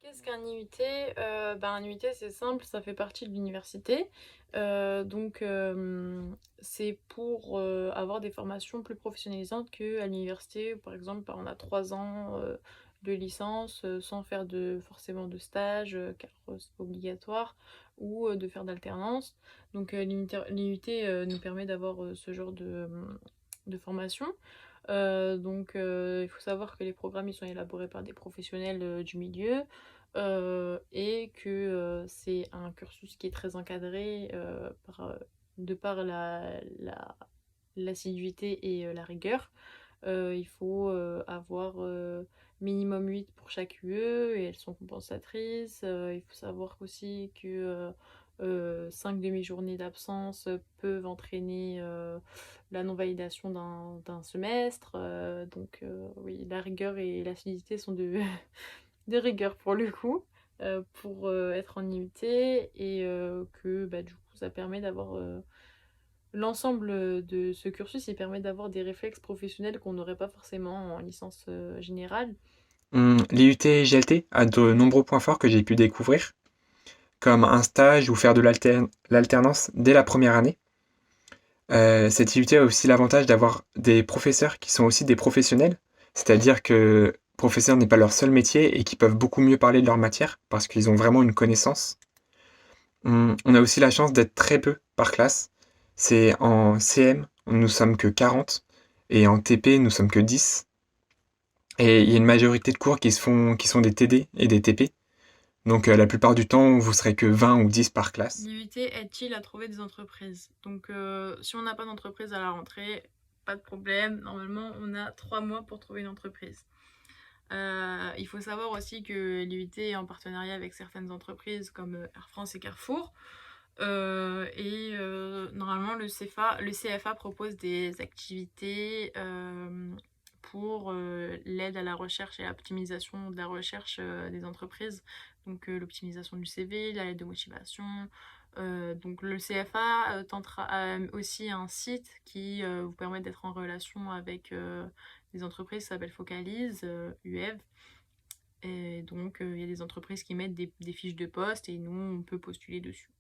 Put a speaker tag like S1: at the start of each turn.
S1: Qu'est-ce qu'un IUT? Un IUT, c'est simple, ça fait partie de l'université. C'est pour avoir des formations plus professionnalisantes qu'à l'université, où par exemple, on a 3 ans de licence sans faire forcément de stage, car c'est pas obligatoire, ou de faire d'alternance. L'IUT nous permet d'avoir ce genre de formation. Il faut savoir que les programmes ils sont élaborés par des professionnels du milieu et que c'est un cursus qui est très encadré de par l'assiduité et la rigueur. Il faut avoir minimum 8 pour chaque UE et elles sont compensatrices. Il faut savoir aussi que 5 demi-journées d'absence peuvent entraîner la non-validation d'un semestre. Oui, la rigueur et l'assiduité sont de rigueur pour le coup, pour être en IUT du coup ça permet d'avoir l'ensemble de ce cursus, il permet d'avoir des réflexes professionnels qu'on n'aurait pas forcément en licence générale.
S2: L'IUT GLT a de nombreux points forts que j'ai pu découvrir, comme un stage ou faire de l'alternance dès la première année. Cette IUT a aussi l'avantage d'avoir des professeurs qui sont aussi des professionnels, c'est-à-dire que professeur n'est pas leur seul métier et qui peuvent beaucoup mieux parler de leur matière parce qu'ils ont vraiment une connaissance. On a aussi la chance d'être très peu par classe. C'est en CM, nous sommes que 40 et en TP, nous sommes que 10. Et il y a une majorité de cours qui sont des TD et des TP. Donc la plupart du temps, vous serez que 20 ou 10 par classe.
S1: L'IUT aide-t-il à trouver des entreprises? Si on n'a pas d'entreprise à la rentrée, pas de problème. Normalement, on a 3 mois pour trouver une entreprise. Il faut savoir aussi que l'IUT est en partenariat avec certaines entreprises comme Air France et Carrefour. Normalement, le CFA propose des activités pour l'aide à la recherche et à l'optimisation de la recherche des entreprises. L'optimisation du CV, la lettre de motivation. Le CFA tentera aussi un site qui vous permet d'être en relation avec des entreprises qui s'appellent Focalise, UEV. Il y a des entreprises qui mettent des fiches de poste et nous, on peut postuler dessus.